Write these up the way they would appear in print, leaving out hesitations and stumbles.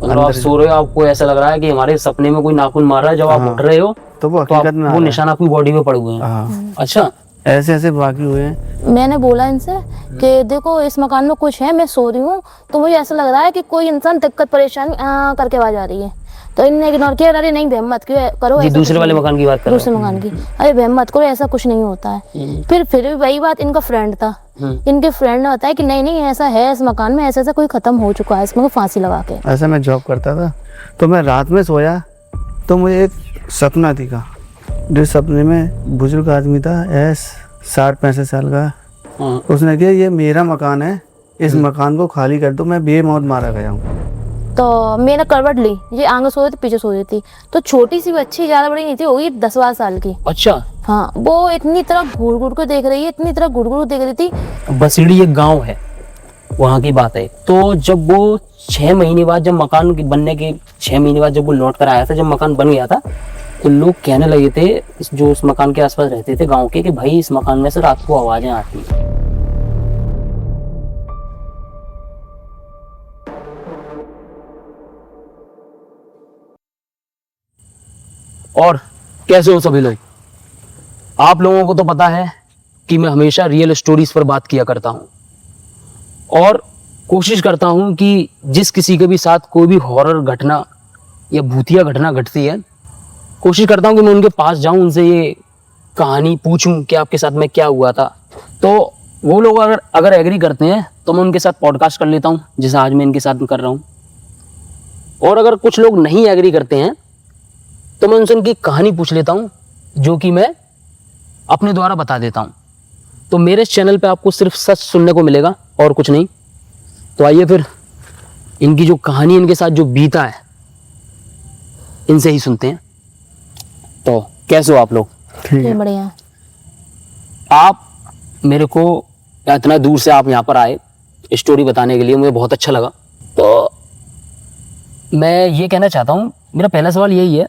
मतलब आप सो रहे हो, आपको ऐसा लग रहा है कि हमारे सपने में कोई नाखून मार रहा है, जब आप उठ रहे हो तो वो हकीकत में वो निशान आपकी बॉडी में पड़ हुए हैं। अच्छा, ऐसे ऐसे बाकी हुए हैं। मैंने बोला इनसे कि देखो इस मकान में कुछ है, मैं सो रही हूँ तो मुझे ऐसा लग रहा है कि कोई इंसान दिक्कत परेशानी करके आवाज आ रही है। तो इनने इग्नोर किया, अरे नहीं बहम मत क्यों करो, जी ऐसा दूसरे कुछ वाले नहीं। मकान की बात कर रहे दूसरे मकान की, अरे बहम मत करो, ऐसा कुछ नहीं होता है। फिर भी वही बात, इनका फ्रेंड था, इनके फ्रेंड ने बताया कि नहीं नहीं ऐसा है, इस मकान में ऐसा ऐसा कोई खत्म हो चुका है, इसमें फांसी लगा के। ऐसा मैं जॉब करता था, तो मैं रात में सोया तो मुझे एक सपना दिखा। जो सपने में बुजुर्ग आदमी था, 60-65 साल का। उसने कहा ये मेरा मकान है, इस मकान को खाली कर दो, मैं बेमौत मारा गया हूँ। तो मैंने करवट ली, ये आगे सो रही थी पीछे सो रही थी, तो छोटी सी बच्ची, ज्यादा बड़ी नहीं थी, होगी 10-12 साल की। अच्छा, हाँ, वो इतनी तरह घूर घूर के देख रही है, इतनी तरह घूर घूर देख रही थी। बसीड़ी एक गांव है, वहां की बात है। तो जब वो 6 महीने बाद, जब मकान बनने के 6 महीने बाद जब वो लौट कर आया था, जब मकान बन गया था, तो लोग कहने लगे थे जो उस मकान के आसपास रहते थे गांव के, कि भाई इस मकान में से रात को आवाजें आती हैं। और कैसे हो सभी लोग? आप लोगों को तो पता है कि मैं हमेशा रियल स्टोरीज पर बात किया करता हूं और कोशिश करता हूं कि जिस किसी के भी साथ कोई भी हॉरर घटना या भूतिया घटना घटती है, कोशिश करता हूं कि मैं उनके पास जाऊं, उनसे ये कहानी पूछूं कि आपके साथ में क्या हुआ था। तो वो लोग अगर एग्री करते हैं तो मैं उनके साथ पॉडकास्ट कर लेता हूं, जैसे आज मैं इनके साथ कर रहा हूं। और अगर कुछ लोग नहीं एग्री करते हैं तो मैं उनसे उनकी कहानी पूछ लेता हूं, जो कि मैं अपने द्वारा बता देता हूं। तो मेरे चैनल पे आपको सिर्फ सच सुनने को मिलेगा और कुछ नहीं। तो आइए फिर इनकी जो कहानी, इनके साथ जो बीता है, इनसे ही सुनते हैं। तो कैसे हो आप लोग? ठीक है। बढ़िया। आप मेरे को इतना दूर से आप यहाँ पर आए स्टोरी बताने के लिए, मुझे बहुत अच्छा लगा। तो मैं ये कहना चाहता हूँ, मेरा पहला सवाल यही है,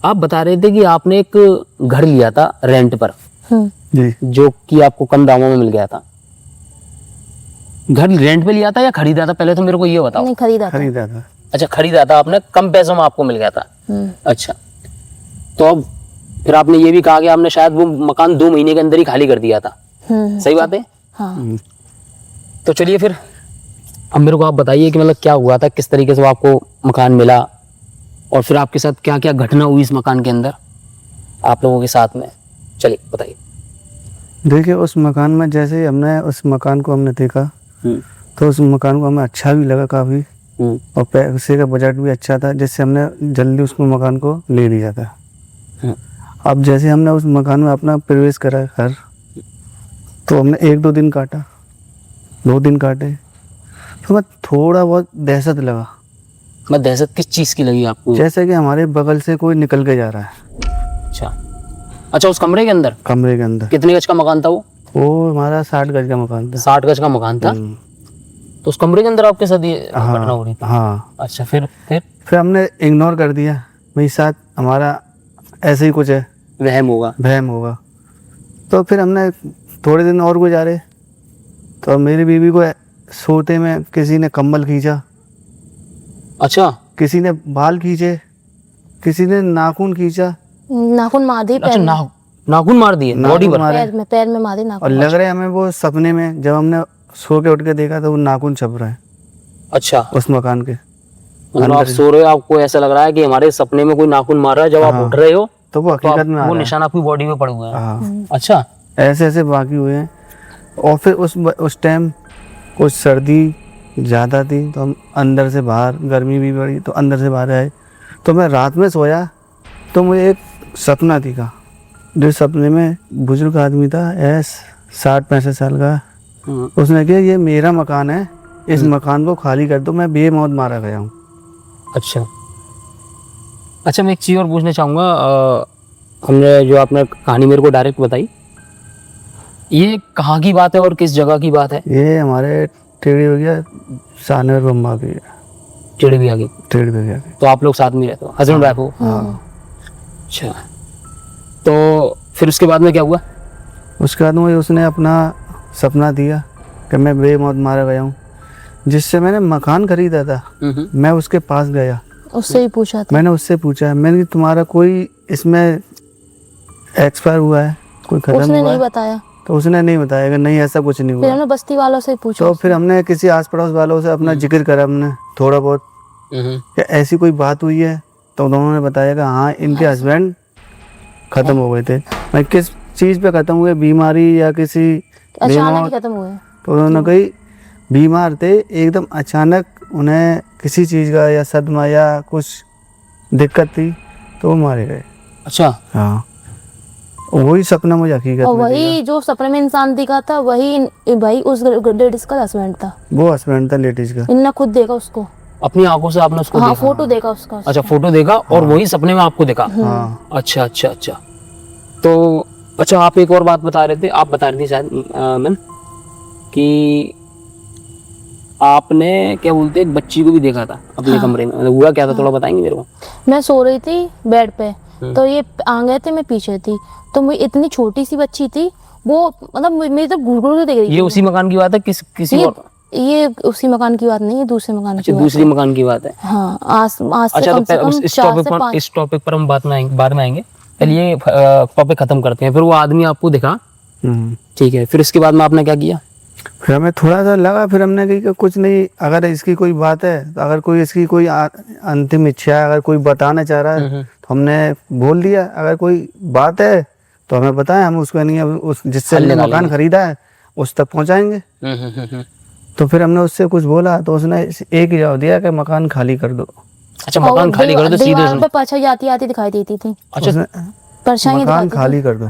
आप बता रहे थे कि आपने एक घर लिया था रेंट पर, जी। जो कि आपको कम दामों में मिल गया था। घर रेंट पे लिया था या खरीदा था? पहले तो मेरे को ये बताओ। नहीं, खरीदा था। खरीदा था। अच्छा, खरीदा था आपने, कम पैसों में आपको मिल गया था। अच्छा, तो अब फिर आपने ये भी कहा कि आपने शायद वो मकान 2 महीने के अंदर ही खाली कर दिया था। सही बात है? हाँ। तो चलिए फिर अब मेरे को आप बताइए कि मतलब क्या हुआ था, किस तरीके से आपको मकान मिला, और फिर आपके साथ क्या क्या घटना हुई इस मकान के अंदर आप लोगों के साथ में। चलिए बताइए। देखिए, उस मकान में जैसे ही हमने उस मकान को हमने देखा, तो उस मकान को हमें अच्छा भी लगा काफ़ी, और पैसे का बजट भी अच्छा था, जिससे हमने जल्दी उस मकान को ले लिया था। अब जैसे हमने उस मकान में अपना प्रवेश करा घर, तो हमने 1-2 दिन काटा, 2 दिन काटे, तो मैं थोड़ा बहुत दहशत लगा। मैं दहशत किस चीज़ की लगी आपको? जैसे कि हमारे बगल से कोई निकल के जा रहा है। अच्छा अच्छा, उस कमरे के अंदर? कमरे के अंदर। कितने गज का मकान था वो? वो हमारा 60 गज का मकान था। 60 गज का मकान था। तो उस कमरे के अंदर आपके साथ ये घटना हो रही थी? हाँ। अच्छा, फिर हमने इग्नोर कर दिया, भाई साथ हमारा ऐसे ही कुछ है, वहम होगा। तो फिर हमने थोड़े दिन और गुजारे, तो मेरी बीवी को सोते में किसी ने कंबल खींचा। अच्छा, किसी ने बाल खींचे, किसी ने नाखून खींचा। नाखून मार दी। अच्छा, नाखून मार दिए बॉडी पर? पैर में मार दी और नाखून। लग रहा है हमें वो सपने में, जब हमने सो के उठ के देखा तो वो नाखून छप रहा है अच्छा, उस मकान के। मतलब आप सो रहे हो, आपको ऐसा लग रहा है कि हमारे सपने में कोई नाखून मार रहा है, जब आप उठ रहे हो तो वो हकीकत में आ वो रहा है। निशान आपकी बॉडी में पड़ हुए हैं। हाँ। अच्छा, ऐसे ऐसे बाकी हुए हैं। और फिर उस टाइम कुछ सर्दी ज़्यादा थी, तो हम अंदर से बाहर, गर्मी भी बढ़ी तो अंदर से बाहर आए। तो मैं रात में सोया तो मुझे एक सपना दिखा। जो सपने में बुजुर्ग आदमी था, 60-65 साल का। उसने कहा ये मेरा मकान है, इस मकान को खाली कर दो, मैं बेमौत मारा गया हूँ। अच्छा, मैं एक चीज़ और पूछना चाहूँगा। हमने जो आपने कहानी मेरे को डायरेक्ट बताई, ये कहाँ की बात है और किस जगह की बात है? ये हमारे टेढ़ी हो गया, सानेर बम्बा की। टेढ़ी भी आ गई? टेढ़ी हो गया। तो आप लोग साथ में रहते हो, हस्बैंड वाइफ हो? अच्छा, तो फिर उसके बाद में क्या हुआ? उसके बाद मुझे उसने अपना सपना दिया कि मैं बेमौत मारा गया हूँ। जिससे मैंने मकान खरीदा था, मैं उसके पास गया, उससे ही पूछा था। मैंने उससे पूछा, मैंने कि तुम्हारा कोई इसमें एक्सपायर हुआ है, कोई खत्म उसने हुआ नहीं है? बताया। तो उसने नहीं बताया कि नहीं ऐसा कुछ नहीं फिर हुआ। हमने बस्ती वालों से पूछा। तो फिर हमने किसी आस पड़ोस वालों से अपना जिक्र करा, हमने थोड़ा बहुत कि ऐसी कोई बात हुई है, तो उन्होंने ने बताया कि हाँ इनके हस्बैंड खत्म हो गए थे। मैं किस चीज़ पे खत्म हुए, बीमारी या किसी अचानक ही खत्म हुए। तो उन्होंने कही बीमार थे, एकदम अचानक उन्हें किसी चीज़ का या सदमा या कुछ दिक्कत थी तो वो मारे गए। अच्छा। हाँ, वही सपना मुझे हकीकत और में वही जो सपने में इंसान दिखा था वही भाई उस लेडीज का हस्बैंड था। वो हस्बैंड था लेडीज का। इनने खुद देखा उसको, अपनी आंखों से आपने उसको हाँ देखा? फोटो देखा उसका। अच्छा, फोटो देखा और वही सपने में आपको देखा? हाँ अच्छा अच्छा अच्छा। तो अच्छा, आप एक और बात बता रहे थे, आप बता रही थी शायद मैम कि आपने क्या बोलते एक बच्ची को भी देखा था अपने कमरे में, मतलब हुआ क्या था? थोड़ा बताएंगे मेरे को। मैं सो रही थी बेड पे, तो ये आ गए थे, मैं पीछे थी, तो मैं इतनी छोटी सी बच्ची थी, वो मतलब मेरी तरफ घूर घूर के देख रही ये थी। उसी मकान की बात है किसी और? ये उसी मकान की बात नहीं है, दूसरे मकान की अच्छा, बात दूसरी है। मकान की बात है। हाँ, आज से अच्छा, कम से तो कम इस 4 टॉपिक से पर 5। इस टॉपिक पर हम बाद में आएंगे। पहले ये टॉपिक खत्म करते हैं। फिर वो आदमी आपको दिखा, ठीक है, फिर इसके बाद में आपने क्या किया? फिर हमें थोड़ा सा लगा, फिर हमने कही कि कुछ नहीं, अगर इसकी कोई बात है, तो अगर कोई इसकी कोई अंतिम इच्छा है, अगर कोई बताना चाह रहा है तो हमने बोल दिया, अगर कोई बात है तो हमें बताएं, हम उसको नहीं उस जिससे हमने मकान खरीदा है उस तक पहुंचाएंगे। तो फिर हमने उससे कुछ बोला तो उसने एक ही जवाब दिया कि मकान खाली कर दो। अच्छा, मकान खाली कर दो सीधे? दीवार पे परछाई आती आती दिखाई देती थी। अच्छा, परछाई मकान खाली कर दो।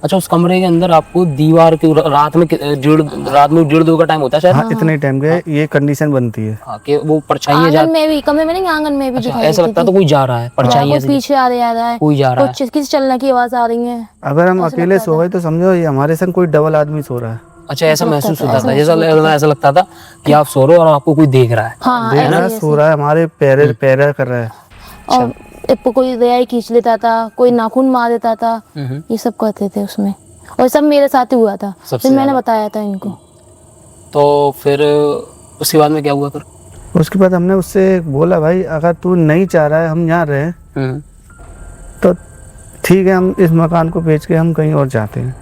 अच्छा, उस कमरे के अंदर आपको दीवार के रात में 1:30 का टाइम होता है शायद? हाँ, इतने टाइम के ये कंडीशन बनती है। हाँ, कि वो परछाइयाँ आंगन में भी, कमरे में नहीं, आंगन में भी अच्छा, दिखाई ऐसा देती लगता थी। तो कोई जा रहा है, परछाइयाँ कोई पीछे आ रहा है, कोई जा रहा है। कुछ किसी चलने की आवाज आ रही है। अगर हम अकेले सो गए तो समझो ये हमारे संग कोई डबल आदमी सो रहा है। अच्छा, ऐसा महसूस होता था, जैसा ऐसा लगता था कि आप सो रहे हो और आपको कोई देख रहा है। हाँ, देख रहा है, सो रहा है, हमारे पैर कर रहा है। और कोई रेई खींच लेता था, कोई नाखून मार देता था, ये सब करते थे उसमें, और सब मेरे साथ ही हुआ था। फिर मैंने बताया था इनको। तो फिर उसके बाद में क्या हुआ फिर? उसके बाद हमने उससे बोला, भाई अगर तू नहीं चाह रहा है हम यहाँ रहे तो ठीक है, हम इस मकान को बेच के हम कहीं और जाते हैं।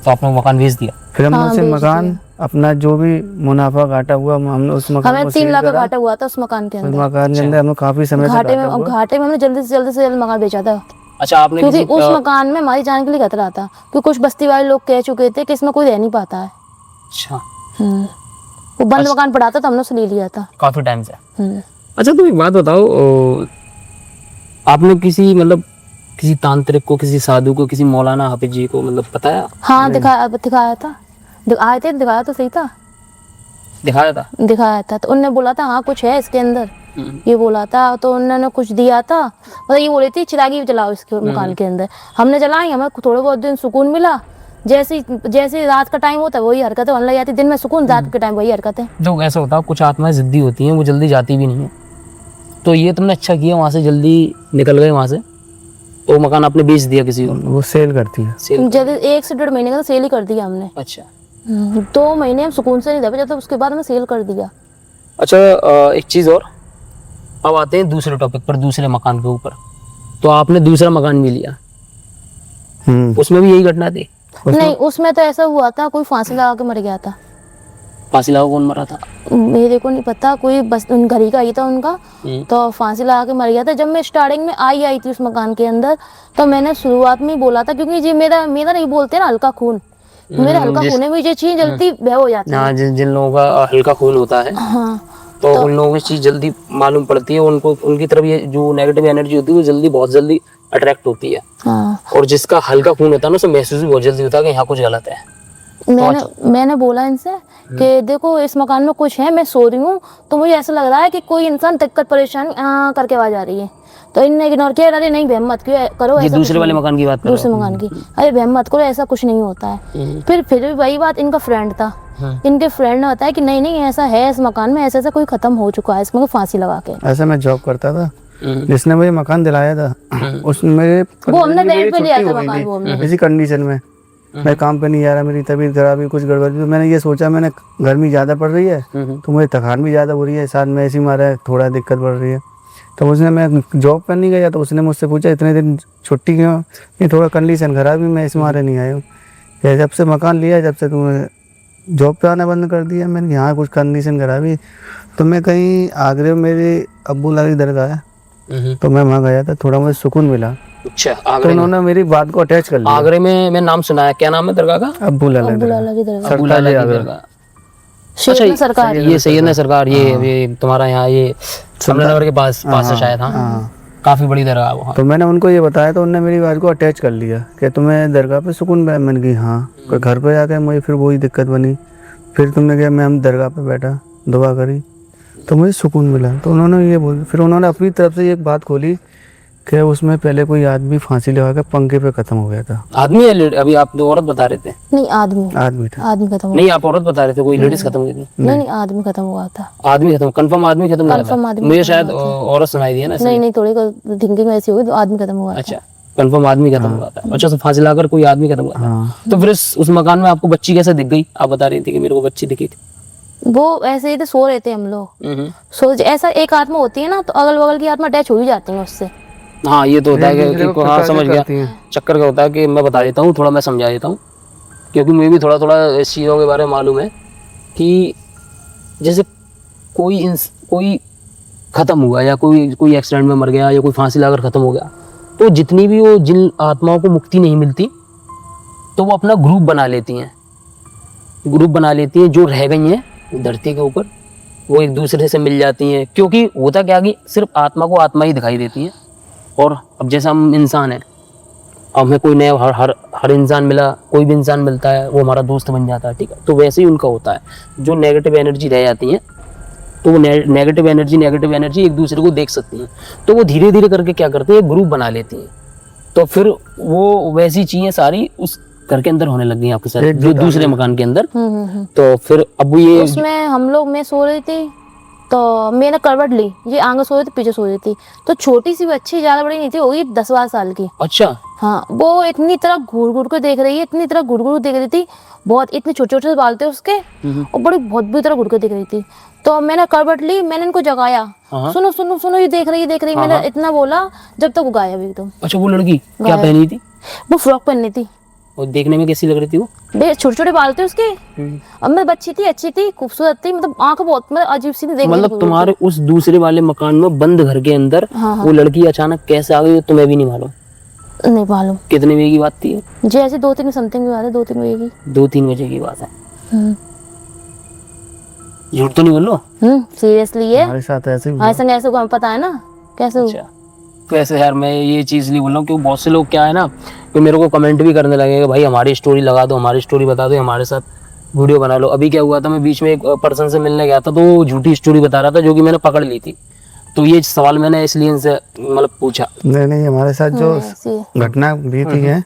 तो आपने मकान बेच दिया? फिर हमने उसे मकान अपना जो भी मुनाफा घाटा हुआ हमने उस मकान हमें 3 लाख का घाटा हुआ था उस मकान के अंदर। मकान के अंदर हमें काफी समय से घाटे में हमने जल्दी से जल्द मकान बेचा था। अच्छा, आपने क्योंकि उस मकान में हमारी जान के लिए खतरा था, क्योंकि कुछ बस्ती वाले लोग कह चुके थे कि इसमें कोई रह नहीं पाता है। अच्छा, वो बंद मकान पड़ा था तो हमने उसे ले लिया था काफी टाइम से। अच्छा, तो एक बात बताओ, आपने किसी तांत्रिक को, किसी साधु को, किसी मौलाना हाफिज जी को बताया? हाँ, दिखाया था, आए थे, दिखाया तो सही था, दिखाया था तो उन्होंने बोला था हाँ कुछ है इसके अंदर, ये बोला था। तो उन्होंने कुछ दिया था, मतलब ये बोली थी चिरागी भी जलाओ इसके मकान के अंदर। हमने जलाई, हमें थोड़े बहुत दिन सुकून मिला। जैसे रात का टाइम होता है वही हरकतें होने लग जाती, दिन में सुकून, रात के टाइम वही हरकतें। तो ऐसा होता है, कुछ आत्माएं जिद्दी होती हैं, वो जल्दी जाती भी नहीं है। तो ये तुमने अच्छा किया, वहाँ से जल्दी निकल गए वहाँ से, वो मकान आपने बेच दिया किसी को? वो सेल करती है। जल्दी 1 से 1.5 महीने का सेल ही कर दिया हमने। अच्छा, 2 महीने हम सुकून से नहीं रह पाए, तो उसके बाद हमने सेल कर दिया। अच्छा, एक चीज़ और, अब आते हैं दूसरे टॉपिक पर, दूसरे मकान के ऊपर। तो आपने दूसरा मकान भी लिया, उसमें भी यही घटना थी? नहीं, उसमें तो ऐसा हुआ था, कोई फांसी लगा के मर गया था। फांसी लगा कौन मरा था? मेरे को नहीं पता, कोई बस घर ही का ही था उनका, तो फांसी लगा के मर गया था। जब मैं स्टार्टिंग में आई थी उस मकान के अंदर, तो मैंने शुरुआत में ही बोला था, क्योंकि ये मेरा नहीं बोलते ना हल्का खून, मेरा हल्का खून है, मुझे चीज जल्दी बह हो जाती है। हाँ, जिन लोगों का हल्का खून होता है, हाँ, तो उन लोगों को चीज जल्दी मालूम पड़ती है, उनको उनकी तरफ ये जो नेगेटिव एनर्जी होती है वो बहुत जल्दी अट्रैक्ट होती है। हाँ। और जिसका हल्का खून होता है ना, उसे महसूस भी बहुत जल्दी होता है कि यहाँ कुछ गलत है। मैंने बोला इनसे कि देखो इस मकान में कुछ है, मैं सो रही हूँ, तो मुझे ऐसा लग रहा है कि कोई इंसान दिक्कत परेशान करके आवाज आ रही है। तो इनने इग्नोर किया, अरे नहीं बहम मत क्यों करो, ये दूसरे वाले मकान की बात कर रहे हो? दूसरे मकान की, अरे बहम मत करो, ऐसा कुछ नहीं होता है। फिर भी वही बात, इनका फ्रेंड था, इनके फ्रेंड ने बताया कि नहीं ऐसा है, इस मकान में ऐसा कोई खत्म हो चुका है, इसमें फांसी लगा के। ऐसा मैं जॉब करता था, जिसने मुझे मकान दिलाया था उसमें वो हमने रेंट पे लिया था मकान, वो हमने इसी कंडीशन में मैं काम पे नहीं जा रहा, मेरी तबीयत खराब है, कुछ गड़बड़। तो मैंने ये सोचा, मैंने गर्मी ज़्यादा पड़ रही है तो मुझे थकान भी ज़्यादा हो रही है, साथ में ऐसी मारा है, थोड़ा दिक्कत बढ़ रही है। तो उसने, मैं जॉब पर नहीं गया तो उसने मुझसे पूछा इतने दिन छुट्टी क्यों? ये थोड़ा कंडीशन खराब है, मैं इस मारे नहीं आया हूँ। जब से मकान लिया, जब से तुम्हें जॉब पे आना बंद कर दिया मैंने, यहाँ कुछ कंडीशन खराब है। तो मैं कहीं आगरे में मेरे अब्बू लाली दरगाह है, तो मैं वहाँ गया था, थोड़ा मुझे सुकून मिला। अच्छा, तो आगरे में। उन्होंने मेरी बात को अटैच कर लिया। आगरे में मैं नाम सुना है, क्या नाम है दरगाह का? अब्बू लाला अब्दुल दरगाह, अल्लाह की दरगाह, अब्बू लाला की आगरा। दरगाह। सैयदना सरकार। ये सैयदना सरकार, ये तुम्हारा यहाँ ये समरनगर के पास है शायद। हाँ, काफी बड़ी दरगाह है वो। तो मैंने उनको ये बताया तो उन्होंने मेरी बात को अटैच कर लिया कि तुम्हें दरगाह पे सुकून मिला। मैंने कहा हाँ। कोई घर पे आके मुझे फिर वही दिक्कत बनी, फिर तुमने कहा मैं हम दरगाह पे बैठा, दुआ करी तो मुझे सुकून मिला। तो उन्होंने ये बोल, फिर उन्होंने अपनी तरफ से एक बात खोली कि उसमें पहले कोई आदमी फांसी लगा के पंखे पे खत्म हो गया था। आदमी है? अभी आप तो औरत बता रहे थे। नहीं, आदमी आदमी था। आदमी खत्म हुआ। नहीं, आप औरत बता रहे थे, कोई लेडीज खत्म हुई थी। नहीं, आदमी खत्म हुआ था। आदमी खत्म, कंफर्म आदमी खत्म हुआ Confirm था। आदमी मुझे खत्म शायद हुआ औरत सुनाई दी है ना। नहीं, थोड़ी थिंकिंग ऐसी होगी, तो आदमी खत्म हुआ था। अच्छा, कंफर्म आदमी खत्म हुआ था। अच्छा, तो फांसी लाकर कोई आदमी खत्म हुआ था। हाँ। तो फिर उस मकान में आपको बच्ची कैसे दिख गई? आप बता रही थी कि मेरे को बच्ची दिखी थी। वो ऐसे ही थे, सो रहे थे हम लोग। सो ऐसा एक आत्मा होती है ना, तो अगल बगल की आत्मा अटैच हो ही जाती है उससे। हाँ, ये तो होता है दूसरे को हाँ, प्रताड़ित समझ गया। करती हैं। चक्कर का होता है कि मैं बता देता हूँ, थोड़ा मैं समझा देता हूँ, क्योंकि मुझे भी थोड़ा थोड़ा इस चीज़ों के बारे में मालूम है कि जैसे कोई खत्म हुआ या कोई एक्सीडेंट में मर गया या कोई फांसी लाकर खत्म हो गया, तो जितनी भी वो जिन आत्माओं को मुक्ति नहीं मिलती तो वो अपना ग्रुप बना लेती हैं। जो रह गई हैं धरती के ऊपर, वो एक दूसरे से मिल जाती हैं। क्योंकि होता क्या कि सिर्फ आत्मा को आत्मा ही दिखाई देती है। और अब जैसा हम इंसान हैं, अब हमें कोई नया हर इंसान मिला, कोई भी इंसान मिलता है वो हमारा दोस्त बन जाता है, ठीक है। तो वैसे ही उनका होता है, जो नेगेटिव एनर्जी रह जाती है तो वो नेगेटिव एनर्जी एक दूसरे को देख सकती हैं, तो वो धीरे धीरे करके क्या करते हैं, ग्रुप बना लेती हैं। तो फिर वो वैसी चीजें सारी उस घर के अंदर होने लग गई आपके साथ, जो दूसरे मकान के अंदर। तो फिर अब ये उसमें हम लोग, मैं सो रही थी तो मैंने करवट ली, ये आगे सो रही थी, पीछे सो रही थी। तो छोटी सी बच्ची, ज्यादा बड़ी नहीं थी, होगी 10-12 साल की। अच्छा, हाँ, वो इतनी तरह घूर घूर के देख रही है, इतनी तरह घूर घूर देख रही थी, बहुत इतने छोटे छोटे बाल थे उसके, और बड़ी बहुत बुरी तरह घूर के देख रही थी। तो मैंने करवट ली, मैंने इनको जगाया, सुनो सुनो सुनो, ये देख रही। मैंने इतना बोला जब तक वो गायब एकदम। अच्छा, वो लड़की क्या पहनी थी? वो फ्रॉक पहननी थी। और देखने में कैसी लग रही थी वो? छोटे छोटे बाल थे उसके। अब मैं बच्ची थी, अच्छी थी, खूबसूरत थी, मतलब आंख बहुत मतलब अजीब सी थी। मतलब तुम्हारे उस दूसरे वाले मकान में बंद घर के अंदर वो लड़की अचानक कैसे आ गई तुम्हें भी नहीं मालूम? नहीं मालूम। कितने बजे की बात थी? जी ऐसे 2-3 समथिंग की बात है, 2-3 बजे की। 2-3 बजे की बात है। झूठ तो नहीं बोल लो? सीरियसली है, हमारे साथ ऐसे ही ऐसा ऐसे को हमें पता है ना कैसे। अच्छा, तो ऐसे यार मैं ये चीज़ नहीं बोल रहा हूँ, क्योंकि बहुत से लोग क्या है ना कि मेरे को कमेंट भी करने लगे कि भाई हमारी स्टोरी लगा दो, हमारी स्टोरी बता दो, हमारे साथ वीडियो बना लो। अभी क्या हुआ था, मैं बीच में एक पर्सन से मिलने गया था, तो वो झूठी स्टोरी बता रहा था, जो कि मैंने पकड़ ली थी। तो ये सवाल मैंने इसलिए इनसे मतलब पूछा। नहीं, हमारे साथ जो घटना बीती है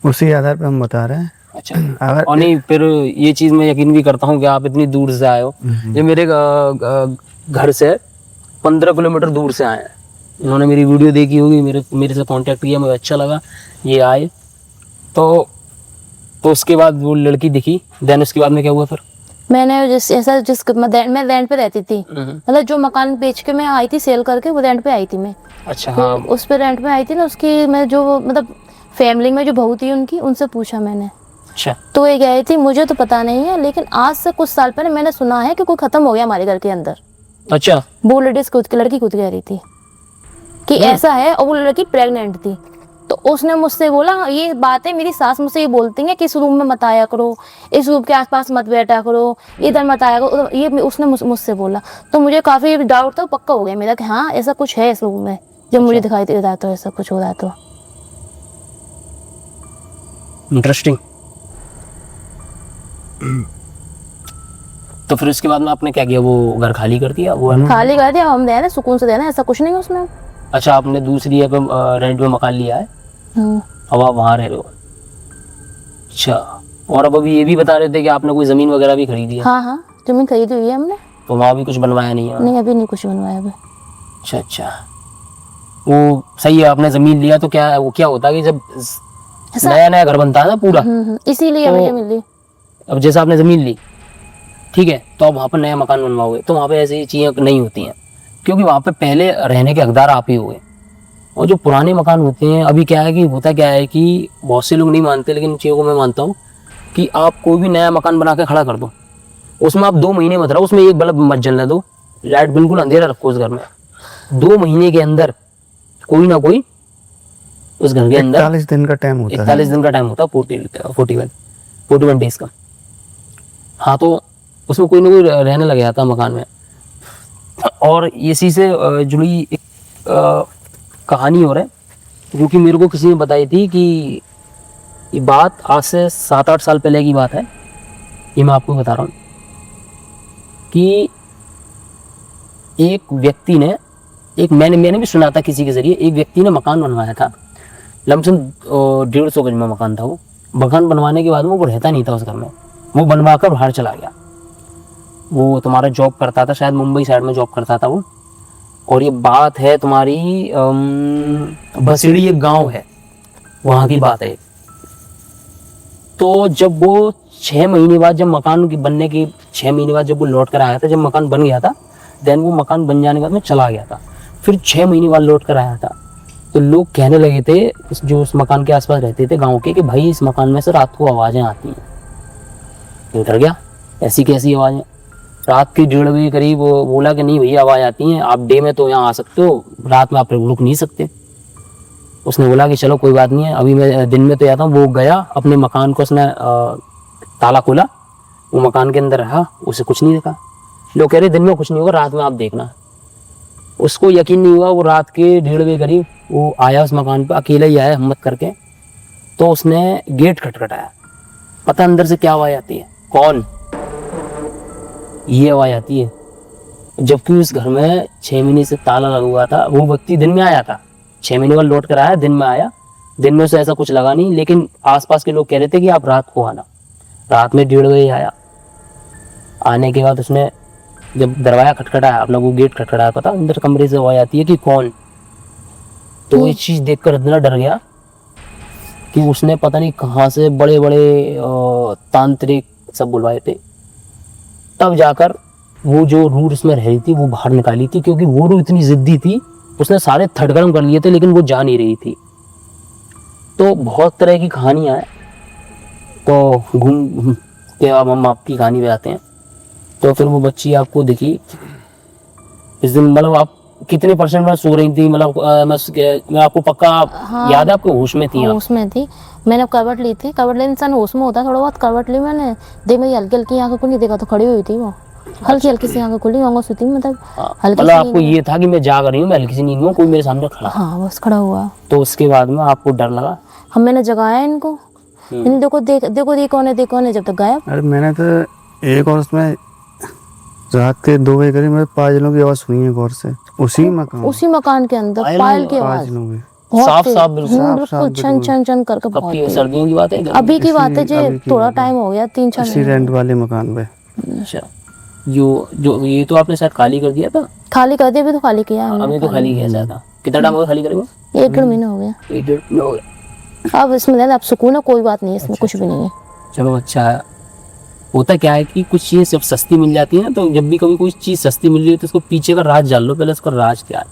उसी आधार पे हम बता रहे हैं। अच्छा, और नहीं फिर ये चीज़ मैं यकीन भी करता हूँ कि आप इतनी दूर से आए हो। ये मेरे घर से 15 किलोमीटर दूर से आए हैं। इन्होंने मेरी वीडियो देखी होगी, मेरे से कांटेक्ट किया, मुझे अच्छा लगा, ये आए। तो उसके बाद वो लड़की दिखी, देन उसके बाद में क्या हुआ फिर? मैंने मैं रेंट पे रहती थी, मतलब जो मकान बेच के मैं आई थी सेल करके, वो रेंट पे आई थी मैं। अच्छा, हाँ। उस पे रेंट पे आई थी ना, उसकी मैं जो मतलब फैमिली में जो बहू थी उनकी, उनसे पूछा मैंने। अच्छा, तो ये गई थी, मुझे तो पता नहीं है, लेकिन आज से कुछ साल पहले मैंने सुना है कि कोई खत्म हो गया हमारे घर के अंदर। अच्छा, वो लेडीज लड़की खुद कह रही थी कि ऐसा है, और वो लड़की प्रेग्नेंट थी। तो उसने मुझसे बोला, ये बातें मेरी सास मुझसे ये बोलती हैं कि इस रूम में मत आया करो, इस रूम के आसपास मत बैठा करो, इधर मत आया करो, ये उसने मुझसे बोला। तो मुझे काफी डाउट था, पक्का हो गया मेरा कि हाँ ऐसा कुछ है इस रूम में, जब मुझे दिखाई दे रहा है तो ऐसा कुछ हो रहा है। तो इंटरेस्टिंग। तो फिर उसके बाद में आपने क्या किया? वो घर खाली कर दिया? वो खाली कर दिया, हम रहना सुकून से रहना, ऐसा कुछ नहीं है उसमें। अच्छा, आपने दूसरी रेंट में मकान लिया है, अब आप वहाँ रह रहे हो। अच्छा, और अब अभी ये भी बता रहे थे कि आपने कोई जमीन वगैरह भी खरीदी है? हाँ, जमीन खरीदी हुई है हमने। तो वहाँ भी कुछ बनवाया नहीं है? नहीं, अभी नहीं कुछ बनवाया अभी। अच्छा, वो सही है। आपने जमीन लिया तो क्या होता है कि जब ऐसा- नया नया घर बनता है ना पूरा, इसीलिए तो- मुझे मिली। अब जैसे आपने ज़मीन ली, ठीक है, तो अब वहाँ पर नया मकान बनवाओगे तो वहाँ पे ऐसी चीज़ें नहीं होती हैं, क्योंकि वहाँ पे पहले रहने के हकदार आप ही हुए। और जो पुराने मकान होते हैं, अभी क्या है कि होता क्या है कि बहुत से लोग नहीं मानते, लेकिन इन चीज़ों को मैं मानता हूँ कि आप कोई भी नया मकान बना के खड़ा कर दो, उसमें आप 2 महीने मत रहो, उसमें एक बल्ब मत जलने दो, लाइट बिल्कुल अंधेरा रखो उस घर में। 2 महीने के अंदर कोई ना कोई उस घर के अंदर 41 दिन का टाइम होता है। 41 दिन का टाइम होता है, 41 डेज का। हाँ, तो उसमें कोई ना कोई रहने लग जाता है मकान में। और इसी से जुड़ी एक कहानी और है, जो कि मेरे को किसी ने बताई थी कि ये बात आज से 7-8 साल पहले की बात है। ये मैं आपको बता रहा हूँ कि एक व्यक्ति ने, मैंने भी सुना था किसी के जरिए, एक व्यक्ति ने मकान बनवाया था, लमसम 150 गज में मकान था वो। मकान बनवाने के बाद वो रहता नहीं था उस घर में, वो बनवा कर बाहर चला गया। वो तुम्हारा जॉब करता था, शायद मुंबई साइड में जॉब करता था वो। और ये बात है तुम्हारी बसीड़ी एक गांव है, वहाँ की बात है। तो जब वो 6 महीने बाद, जब मकान की बनने के 6 महीने बाद जब वो लौट कर आया था, जब मकान बन गया था, देन वो मकान बन जाने के बाद में चला गया था। फिर 6 महीने बाद लौट कर आया था, तो लोग कहने लगे थे जो उस मकान के आसपास रहते थे गांव के, कि भाई इस मकान में से रात को आवाज़ें आती हैं। डर गया, ऐसी कैसी आवाज़ें? रात के 1:30 बजे करीब वो बोला कि नहीं भैया आवाज़ आती हैं, आप डे में तो यहाँ आ सकते हो, रात में आप रुक नहीं सकते। उसने बोला कि चलो कोई बात नहीं है, अभी मैं दिन में तो आता हूँ। वो गया अपने मकान को, उसने ताला खोला, वो मकान के अंदर रहा, उसे कुछ नहीं देखा। लोग कह रहे दिन में कुछ नहीं होगा, रात में आप देखना। उसको यकीन नहीं हुआ, वो रात के 1:30 बजे करीब वो आया उस मकान पर, अकेला ही आया हिम्मत करके। तो उसने गेट खटखटाया, पता अंदर से क्या आवाज़ आती है? कौन? ये आवाज़ आती है। जबकि उस घर में 6 महीने से ताला लगा हुआ था। वो व्यक्ति दिन में आया था, 6 महीने बाद लौट कर आया, दिन में आया, दिन में उसे ऐसा कुछ लगा नहीं, लेकिन आसपास के लोग कह रहे थे कि आप रात को आना। रात में 1:30 बजे आया। आने के बाद उसने जब दरवाजा खटखटाया, अपना वो गेट खटखटाया, पता अंदर कमरे से आवाज़ आती है कि कौन? तो ये चीज़ देखकर इतना डर गया कि उसने पता नहीं कहाँ से बड़े बड़े तांत्रिक सब बुलवाए थे, तब जाकर वो जो रूह उसमें रह रही थी वो बाहर निकाली थी। क्योंकि वो रूह इतनी जिद्दी थी, उसने सारे थड़गड़म कर लिए थे, लेकिन वो जा नहीं रही थी। तो बहुत तरह की कहानियाँ हैं, तो घूम के अब हम आपकी कहानी पे आते हैं। तो फिर वो बच्ची आपको दिखी इस दिन, मतलब आप कितने % में सो रही थी? मतलब मैं आपको पक्का याद है, आपको होश में थी? होश में थी। मैंने करवट ली थी, करवट लेने इंसान होश में होता है थोड़ा बहुत। करवट ली मैंने, देख मेरी हल्की हल्की आंखें खुली, देखा तो खड़ी हुई थी वो, हल्की हल्की सी आंखें खुली, आंखों सुती, मतलब हल्की मतलब सी। आपको ये था कि मैं जाग रही हूँ, मैं हल्की सी नींद में, कोई मेरे सामने खड़ा। हाँ, बस खड़ा हुआ। तो उसके बाद में आपको डर लगा? हम मैंने जगाया इनको, इन देखो देखो ये कौन है, देखो कौन है, जब तक गायब। अरे मैंने तो एक और उसमें रात के 2 बजे करीब मेरे पायलों की आवाज़ सुनी है गौर से, उसी मकान के अंदर पायल की आवाज, पायलों की। साफ साफ बिल्कुल? बिल्कुल छन छन छन करके, कब बहुत की? तेज। सर्दियों की बात है? अभी की बात है जी, थोड़ा टाइम हो गया, 3-4 इसी रेंट वाले मकान पे। अच्छा, जो ये तो आपने शायद खाली कर दिया था? खाली कर दिया, अभी तो खाली किया है हमने। अभी तो खाली किया था। कितना टाइम हो गया खाली करे हुए? 1-1.5 महीना हो गया। 1-1.5 महीना हो गया। अब इसमें अब सुकून है, कोई बात नहीं है, इसमें कुछ भी नहीं है। चलो अच्छा है। होता क्या है कि कुछ चीज़ें जब सस्ती मिल जाती है ना, तो जब भी कभी कोई चीज़ सस्ती मिल रही है तो उसको पीछे का राज जान लो पहले, उसका राज क्या है।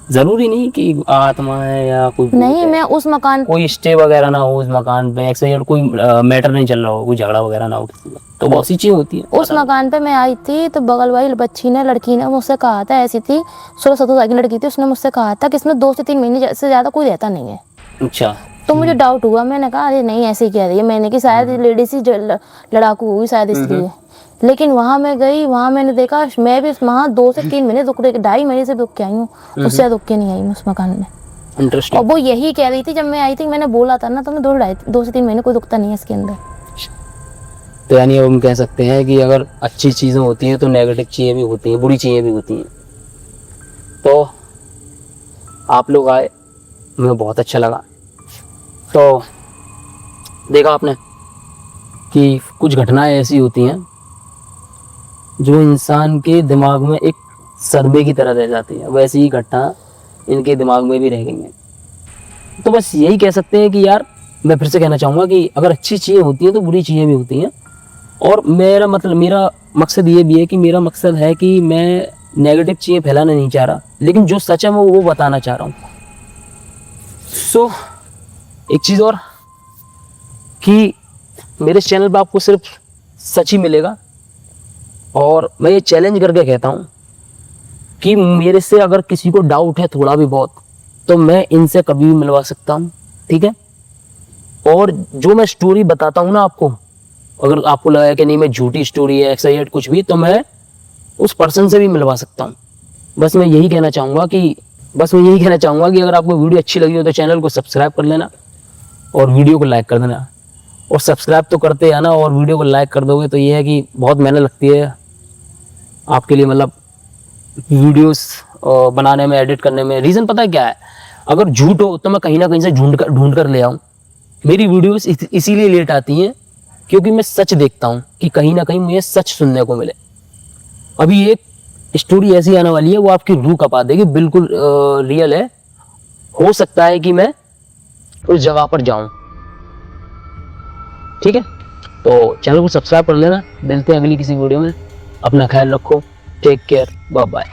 जरूरी नहीं कि आत्मा है या कोई नहीं, मैं उस मकान, कोई स्टे वगैरह ना हो उस मकान पे, एक्सीडेंट कोई मैटर नहीं चल रहा हो, कोई झगड़ा वगैरह ना हो किसी का, तो बहुत सी चीज़ होती है। उस मकान पे मैं आई थी तो बगल वाली बच्ची ने, लड़की ने मुझसे कहा था, ऐसी थी 16-17 साल की लड़की थी, उसने मुझसे कहा था कि इसमें 2 से 3 महीने से ज़्यादा कोई रहता नहीं है। अच्छा। तो मुझे डाउट हुआ, मैंने कहा अरे नहीं ऐसे ही कह रही है, मैंने कि शायद लेडीज ही लड़ाकू हुई शायद इसलिए। लेकिन वहाँ मैं गई, वहाँ मैंने देखा, मैं भी वहाँ 2 से 3 महीने रुक रही, 2.5 महीने से रुक के आई हूँ, उससे ज़्यादा रुक के नहीं आई मैं उस मकान में। इंटरेस्टिंग। और वो यही कह रही थी जब मैं आई थी, मैंने बोला था ना, तो मैं 2 से 3 महीने कोई रुकता नहीं है इसके अंदर। तो यानी अब हम कह सकते हैं कि अगर अच्छी चीज़ें होती हैं तो नेगेटिव चीज़ें भी होती हैं, बुरी चीज़ें भी होती हैं। तो आप लोग आए, मुझे बहुत अच्छा लगा। तो देखा आपने कि कुछ घटनाएं ऐसी होती हैं जो इंसान के दिमाग में एक सदमे की तरह रह जाती है, वैसी ही घटना इनके दिमाग में भी रह गई हैं। तो बस यही कह सकते हैं कि यार मैं फिर से कहना चाहूँगा कि अगर अच्छी चीज़ें होती हैं तो बुरी चीज़ें भी होती हैं। और मेरा मकसद ये भी है कि मेरा मकसद है कि मैं नेगेटिव चीज़ें फैलाना नहीं चाह रहा, लेकिन जो सच है मैं वो बताना चाह रहा हूँ। सो एक चीज़ और कि मेरे इस चैनल पर आपको सिर्फ सच ही मिलेगा। और मैं ये चैलेंज करके कहता हूँ कि मेरे से अगर किसी को डाउट है थोड़ा भी बहुत, तो मैं इनसे कभी भी मिलवा सकता हूँ, ठीक है। और जो मैं स्टोरी बताता हूँ ना आपको, अगर आपको लगा कि नहीं मैं झूठी स्टोरी है XYZ कुछ भी, तो मैं उस पर्सन से भी मिलवा सकता हूँ। बस मैं यही कहना चाहूँगा कि अगर आपको वीडियो अच्छी लगी हो तो चैनल को सब्सक्राइब कर लेना और वीडियो को लाइक कर देना। और सब्सक्राइब तो करते हैं ना, और वीडियो को लाइक कर दोगे तो ये है कि बहुत मेहनत लगती है आपके लिए, मतलब वीडियोस बनाने में, एडिट करने में। रीज़न पता है क्या है? अगर झूठ हो तो मैं कहीं ना कहीं से ढूंढ कर ले आऊँ। मेरी वीडियोस इसीलिए लेट आती हैं क्योंकि मैं सच देखता हूँ कि कहीं ना कहीं मुझे सच सुनने को मिले। अभी एक स्टोरी ऐसी आने वाली है, वो आपकी रूह कपा देगी, बिल्कुल रियल है। हो सकता है कि मैं उस जगह पर जाऊं, ठीक है। तो चैनल को सब्सक्राइब कर लेना। मिलते हैं अगली किसी वीडियो में। अपना ख्याल रखो। Take care. Bye bye.